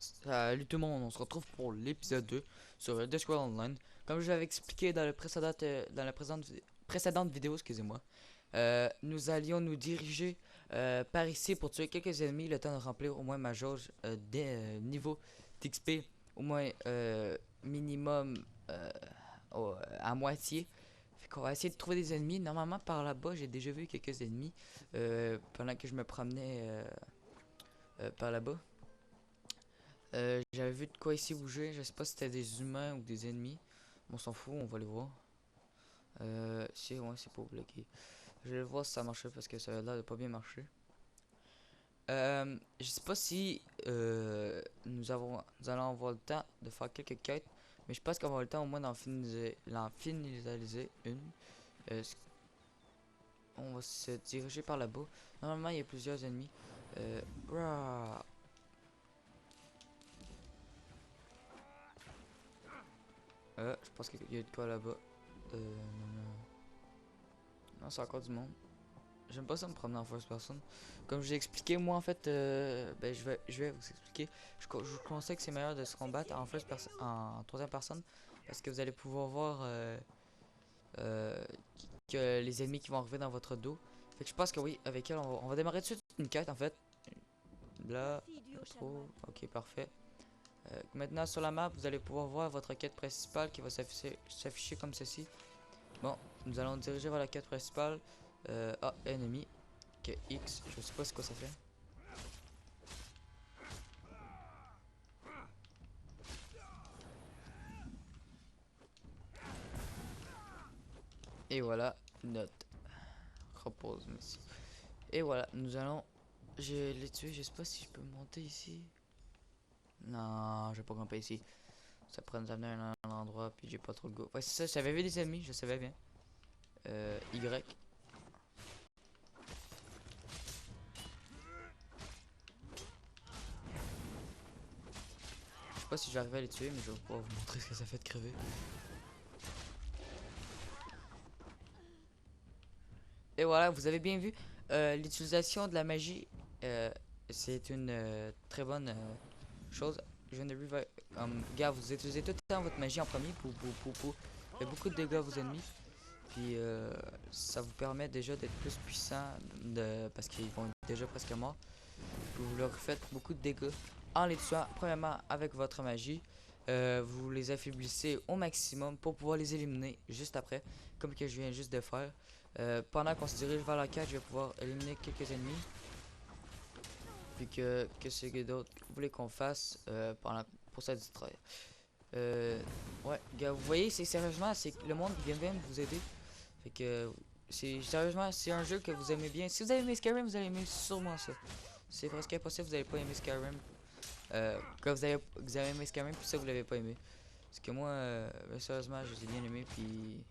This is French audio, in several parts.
Salut tout le monde, on se retrouve pour l'épisode 2 sur Discord Online. Comme je l'avais expliqué dans, dans la précédente vidéo, excusez-moi, nous allions nous diriger par ici pour tuer quelques ennemis, le temps de remplir au moins ma jauge des niveaux d'XP, au moins minimum à moitié. Fait qu'on va essayer de trouver des ennemis. Normalement, par là-bas, j'ai déjà vu quelques ennemis pendant que je me promenais par là-bas. J'avais vu de quoi ici bouger. Je sais pas si c'était des humains ou des ennemis. On s'en fout, on va les voir. Ouais, c'est pas bloqué. Je vais voir si ça marchait parce que ça a l'air de pas bien marcher. Je sais pas si nous allons avoir le temps de faire quelques quêtes. Mais je pense qu'on va avoir le temps au moins d'en finaliser une. On va se diriger par là-bas. Normalement, il y a plusieurs ennemis. Rah. Je pense qu'il y a de quoi là-bas. Non. Non, c'est encore du monde. J'aime pas ça me promener en first person. Comme je vous ai expliqué, moi en fait, je vais vous expliquer. Je vous conseille que c'est meilleur de se combattre en en troisième personne. Parce que vous allez pouvoir voir euh, que les ennemis qui vont arriver dans votre dos. Fait que je pense que oui, avec elle, on va démarrer tout de suite une quête en fait. Là, trop. Ok, parfait. Maintenant sur la map, vous allez pouvoir voir votre quête principale qui va s'afficher comme ceci. Bon, nous allons diriger vers la quête principale. Ennemi. Ok, X, je sais pas ce que ça fait. Et voilà, note. Repose, merci. Et voilà, nous allons. Je l'ai tué, je sais pas si je peux monter ici. Non, je vais pas grimper ici. Ça pourrait nous amener à un endroit, puis j'ai pas trop le go. Ouais, c'est ça, j'avais vu des ennemis, je savais bien. Y. Je sais pas si j'arrive à les tuer, mais je vais pouvoir vous montrer ce que ça fait de crever. Et voilà, vous avez bien vu, l'utilisation de la magie, euh, c'est une très bonne chose. Je viens de revive. Gars, vous utilisez tout le temps votre magie en premier. Pou. Fait beaucoup de dégâts à vos ennemis. Puis ça vous permet déjà d'être plus puissant parce qu'ils vont être déjà presque morts. Vous leur faites beaucoup de dégâts en les tuant. Premièrement, avec votre magie. Vous les affaiblissez au maximum pour pouvoir les éliminer juste après. Comme que je viens juste de faire. Pendant qu'on se dirige vers la cage, je vais pouvoir éliminer quelques ennemis. Puis que ce que d'autres voulez qu'on fasse pour ça distraire. Ouais, gars, vous voyez, c'est sérieusement, c'est le monde vient même vous aider. Fait que c'est sérieusement, c'est un jeu que vous aimez bien. Si vous avez aimé Skyrim, vous allez aimer sûrement ça. C'est presque impossible, vous n'allez pas aimer Skyrim. Que vous avez aimé Skyrim, puis ça vous l'avez pas aimé. Parce que moi, sérieusement, je les ai bien aimés, puis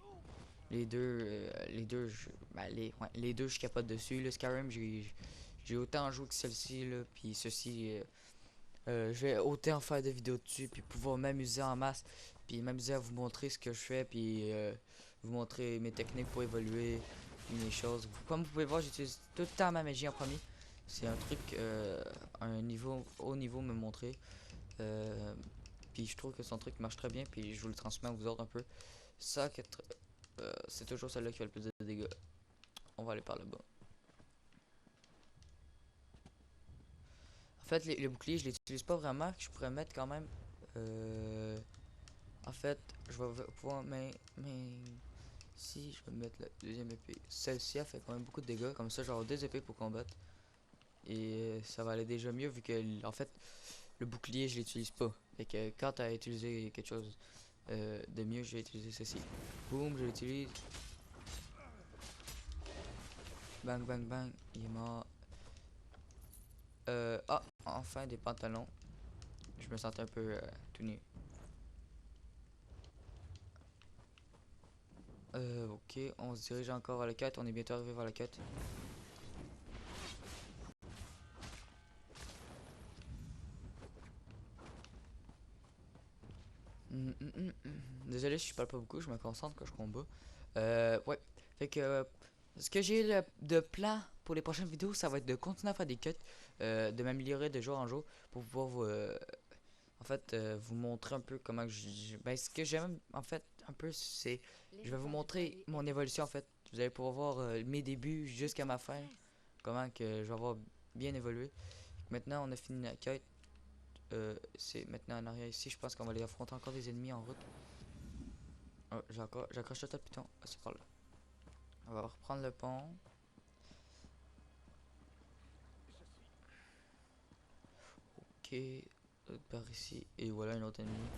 les deux, les deux, je suis capable dessus. Le Skyrim, j'ai autant joué que celle-ci, là, puis ceci. Je vais autant faire de vidéos dessus, puis pouvoir m'amuser en masse, puis m'amuser à vous montrer ce que je fais, puis vous montrer mes techniques pour évoluer, puis mes choses. Comme vous pouvez voir, j'utilise tout le temps ma magie en premier. C'est un truc, un niveau, haut niveau me montrer. Euh, puis je trouve que son truc marche très bien, puis je vous le transmets à vous autres un peu. Ça, c'est toujours celle-là qui fait le plus de dégâts. On va aller par là-bas. En fait, les boucliers, je les utilise pas vraiment. Je pourrais mettre quand même. Euh, En fait, je vais pouvoir. Mais si je vais mettre la deuxième épée, celle-ci a fait quand même beaucoup de dégâts. Comme ça, j'aurai deux épées pour combattre. Et ça va aller déjà mieux vu que, en fait, le bouclier, je l'utilise pas. Et que quand tu as utilisé quelque chose de mieux, je vais utiliser ceci. Boum, je l'utilise. Bang, il est mort. Enfin des pantalons. Je me sentais un peu tout nu. Ok, on se dirige encore vers la quête. On est bientôt arrivé vers la quête. Désolé si je parle pas beaucoup, je me concentre quand je combat. Ouais. Fait que ce que j'ai de plan pour les prochaines vidéos, ça va être de continuer à faire des cuts, de m'améliorer de jour en jour pour pouvoir en fait, vous montrer un peu comment que ben, ce que j'aime, en fait, un peu, c'est... Je vais vous montrer mon évolution, en fait. Vous allez pouvoir voir mes débuts jusqu'à ma fin. Comment que je vais avoir bien évolué. Maintenant, on a fini la quête. C'est maintenant en arrière ici. Je pense qu'on va aller affronter encore des ennemis en route. Oh, j'accroche le piton. Ah, c'est par là. On va reprendre le pont. Ok. Par ici. Et voilà un autre ennemi.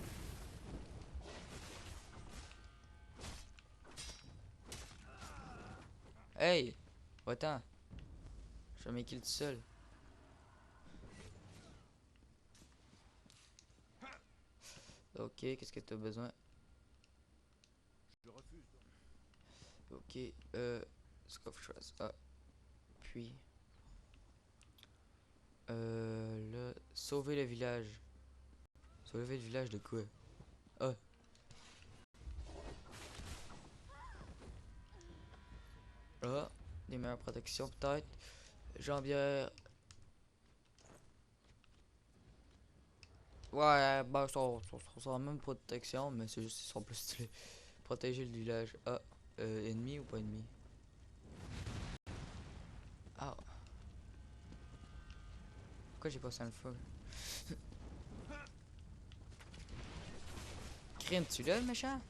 Hey! Va-t'en! Je vais kill tout seul. Ok, qu'est-ce que t'as besoin? Ok, Scofftress. Ah, puis... là... Sauver le village. Sauver le village de quoi? Ah, ah, des meilleures protections peut-être. Jambière. Ouais, bah, sont la même protection, mais c'est juste qu'ils sont plus stylés. Protéger le village. Ah, ennemi ou pas ennemi? Ah, pourquoi j'ai pas ça le feu? Crime, tu là, le méchant?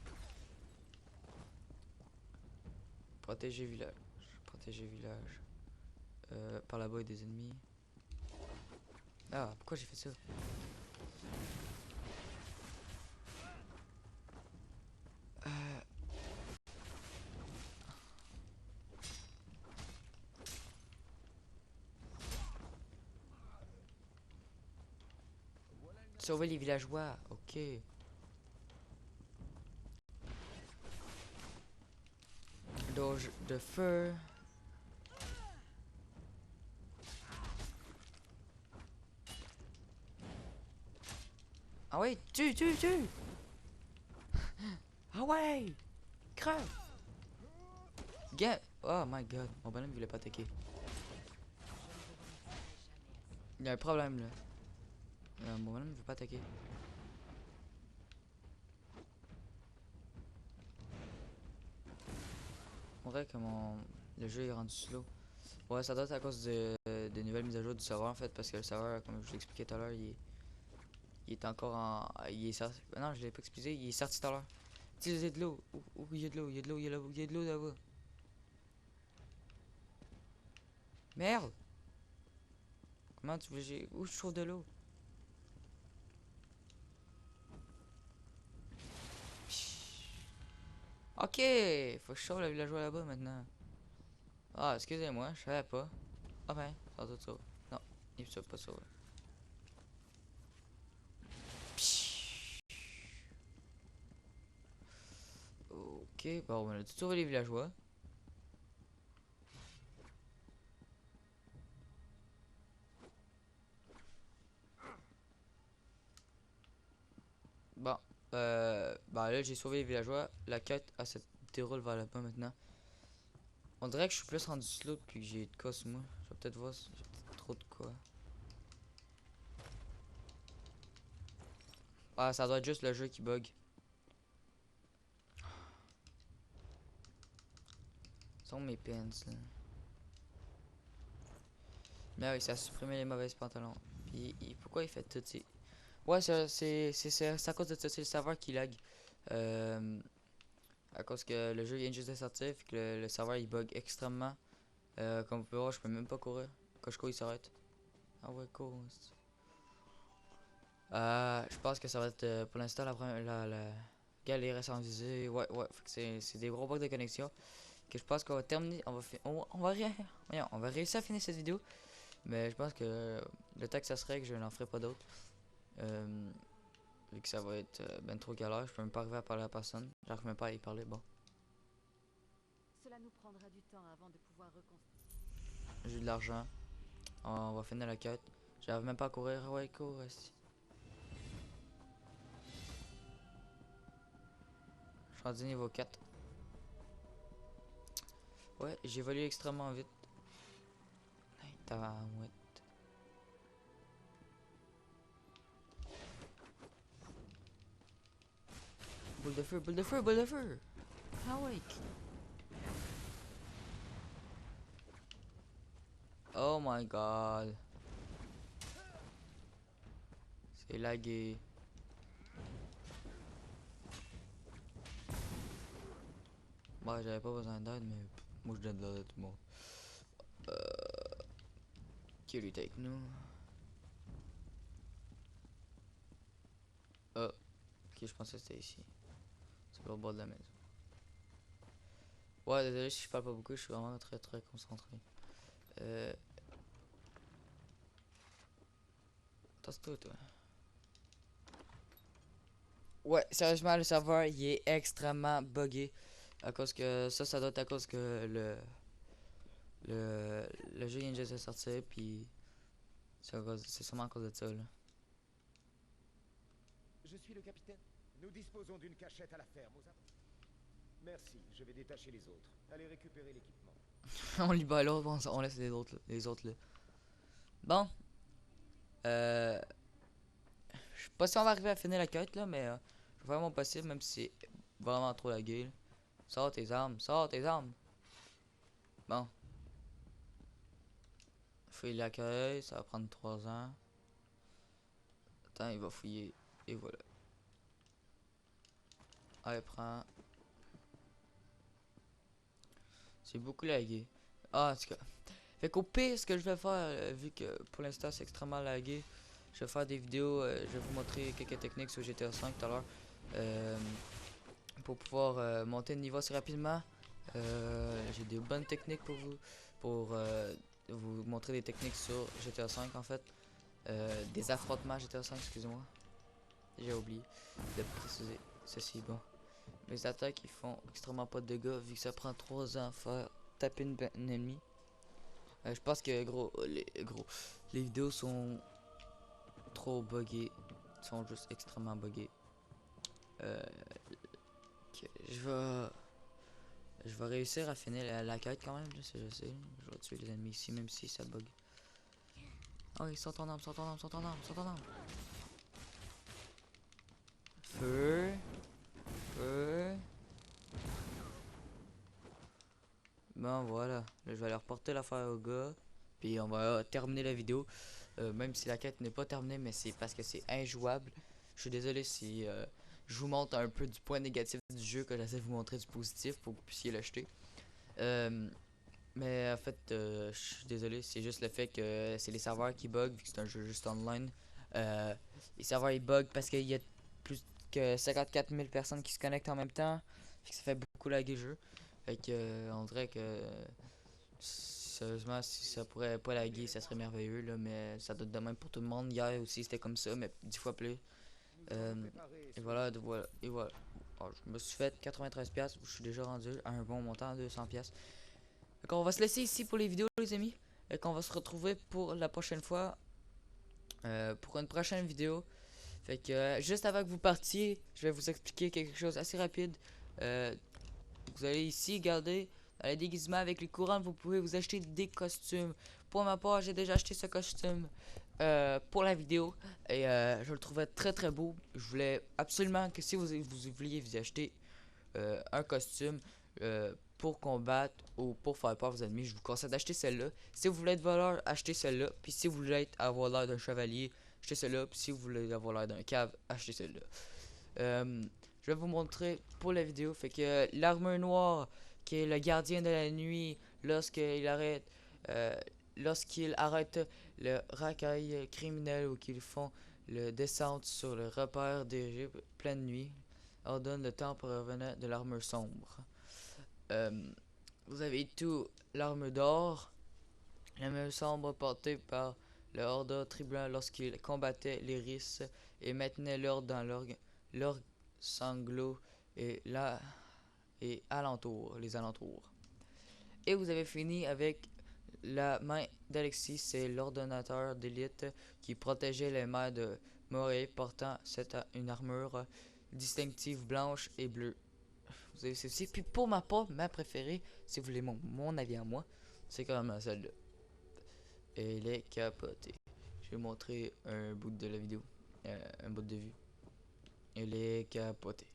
Protéger village. Protéger village. Par là-bas, il y a des ennemis. Ah, pourquoi j'ai fait ça? Sauver les villageois, ok. Doge de feu. Ah ouais, tue! Ah ouais! Crève! Get! Oh my god, mon bonhomme voulait pas attaquer. Il y a un problème là. Mon bonhomme veut pas attaquer. On dirait que le jeu est rendu slow. Ouais, ça doit être à cause des nouvelles mises à jour du serveur en fait, parce que le serveur, comme je vous l'expliquais tout à l'heure, il est encore en. Il est sorti. Non, je l'ai pas expliqué, il est sorti tout à l'heure. Utilisez de l'eau. Où il y a de l'eau, il y a de l'eau, il y a de l'eau là-bas. Merde! Comment tu veux où je trouve de l'eau? Ok, faut que je sauve le villageois là-bas maintenant. Ah, excusez-moi, je savais pas. Ah ben, ça doit être ça. Non, il ne pas ça. Ok, bon, on a tout sauvé les villageois. Bon, bah là j'ai sauvé les villageois. La quête, se déroule vers là-bas maintenant. On dirait que je suis plus rendu slow depuis que j'ai de quoi sur moi. Je vais peut-être voir si j'ai peut-être trop de quoi. Ah, ça doit être juste le jeu qui bug. Sont mes pants là. Mais oui, ça a supprimé les mauvaises pantalons. Puis pourquoi il fait tout ces. Ouais, c'est à cause de ça, c'est le serveur qui lag. Euh, à cause que le jeu vient juste de sortir, fait que le serveur il bug extrêmement. Comme vous pouvez voir, je peux même pas courir. Quand je cours, il s'arrête. Ah ouais, cours. Je pense que ça va être pour l'instant la galère sans viser. Ouais, ouais, fait que c'est des gros bugs de connexion. Que je pense qu'on va terminer. On va réussir à finir cette vidéo. Mais je pense que le temps que ça se règle, je n'en ferai pas d'autres. Vu que ça va être ben trop galère, je peux même pas arriver à parler à personne. J'arrive même pas à y parler, bon. Cela nous prendra du temps avant de pouvoir reconstruire. J'ai de l'argent. On va finir la quête. J'arrive même pas à courir. Ah ouais, cours, aussi. Je suis rendu niveau 4. Ouais, j'ai évolué extrêmement vite. Hey, tabarouette. boule de feu, boule de feu, boule de feu. Ah ouais. Oh my god. C'est lagué. Moi j'avais pas besoin d'aide, mais moi je donne de l'aide à tout le monde. Qui lui take nous? Ok, je pensais que c'était ici. C'est au bord de la maison. Ouais, désolé si je parle pas beaucoup, je suis vraiment très concentré. Tasse-toi, toi. Ouais, sérieusement, le serveur il est extrêmement buggé. À cause que ça doit être à cause que le jeu vient juste de sortir, puis c'est sûrement à cause de ça là. Je suis le capitaine. Nous disposons d'une cachette à la ferme aux abords. Merci, je vais détacher les autres. Allez récupérer l'équipement. On libère l'autre, on laisse les autres là. Bon, euh, je sais pas si on va arriver à finir la quête là, mais je vais faire mon possible, même si c'est vraiment trop la gueule. Sors tes armes, sors tes armes. Bon, fouiller l'accueil, ça va prendre 3 ans. Attends, il va fouiller, et voilà. Allez, prends. C'est beaucoup lagué. Ah, en tout cas. Fait qu'au pire, ce que je vais faire, vu que pour l'instant c'est extrêmement lagué, je vais faire des vidéos, je vais vous montrer quelques techniques sur GTA 5 tout à l'heure. euh, pour pouvoir monter de niveau assez rapidement. J'ai des bonnes techniques pour vous montrer des techniques sur GTA 5 en fait. Des affrontements GTA 5, excusez-moi. J'ai oublié de préciser ceci. Bon, mes attaques ils font extrêmement pas de dégâts vu que ça prend 3 ans à faire taper une ennemi. Je pense que les vidéos sont trop buggées, sont juste extrêmement buggées. Ok, je vais réussir à finir la quête quand même, là, si je sais. Je vais tuer les ennemis ici, même si ça bug. Oh, ils sont en arme, sont en arme, sont en arme, sont en arme. Feu. Feu. Bon, voilà. Là, je vais aller reporter l'affaire au gars. Puis on va terminer la vidéo. Même si la quête n'est pas terminée, mais c'est parce que c'est injouable. Je suis désolé si je vous montre un peu du point négatif du jeu, que j'essaie de vous montrer du positif pour que vous puissiez l'acheter. Mais en fait, je suis désolé, c'est juste le fait que c'est les serveurs qui bug, vu que c'est un jeu juste online. Les serveurs ils bug parce qu'il y a plus que 54 000 personnes qui se connectent en même temps. Fait que ça fait beaucoup laguer le jeu. Fait que on dirait que sérieusement, si ça pourrait pas laguer, ça serait merveilleux là, mais ça doit être de même pour tout le monde. Hier aussi c'était comme ça, mais 10 fois plus. Et voilà, et voilà. Alors, je me suis fait 93$, je suis déjà rendu à un bon montant, 200$. Donc on va se laisser ici pour les vidéos les amis. Et qu'on va se retrouver pour la prochaine fois. Pour une prochaine vidéo. Fait que juste avant que vous partiez, je vais vous expliquer quelque chose assez rapide. Vous allez ici, regardez, dans les déguisements avec les couronnes, vous pouvez vous acheter des costumes. Pour ma part, j'ai déjà acheté ce costume pour la vidéo. Et je le trouvais très beau. Je voulais absolument que si vous vouliez vous acheter un costume pour combattre ou pour faire peur aux ennemis, je vous conseille d'acheter celle-là. Si vous voulez être voleur, achetez celle-là. Puis si vous voulez avoir l'air d'un chevalier, achetez celle-là. Puis si vous voulez avoir l'air d'un cave, achetez celle-là. Je vais vous montrer pour la vidéo. Fait que l'armure noire, qui est le gardien de la nuit, euh, lorsqu'il arrête le racaille criminel ou qu'ils font le descente sur le repère des pleine nuit, ordonne le temps pour revenir de l'armure sombre. Euh, vous avez tout l'armure d'or, l'armure sombre portée par le Horda tribunal lorsqu'il combattait les risques et maintenait l'ordre dans leur sanglot et là et les alentours. Et vous avez fini avec la main d'Alexis, c'est l'ordonnateur d'élite qui protégeait les mains de Morey portant une armure distinctive blanche et bleue. Vous avez ceci. Puis pour ma part, ma préférée, si vous voulez mon avis à moi, c'est quand même celle-là. Elle est capotée. Je vais montrer un bout de la vidéo. Un bout de vue. Elle est capotée.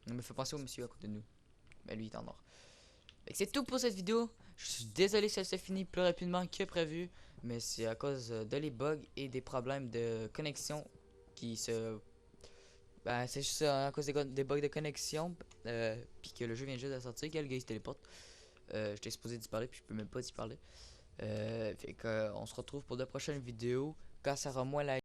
Il me fait penser au monsieur à côté de nous. Mais lui, il est en or. Fait que c'est tout pour cette vidéo. Je suis désolé si ça s'est fini plus rapidement que prévu. Mais c'est à cause de les bugs et des problèmes de connexion qui se... Ben, c'est juste à cause des bugs de connexion. Puis que le jeu vient juste de sortir. Que le gars il se téléporte. J'étais supposé d'y parler, puis je peux même pas d'y parler. Fait que on se retrouve pour de prochaines vidéos. Quand ça sera moins la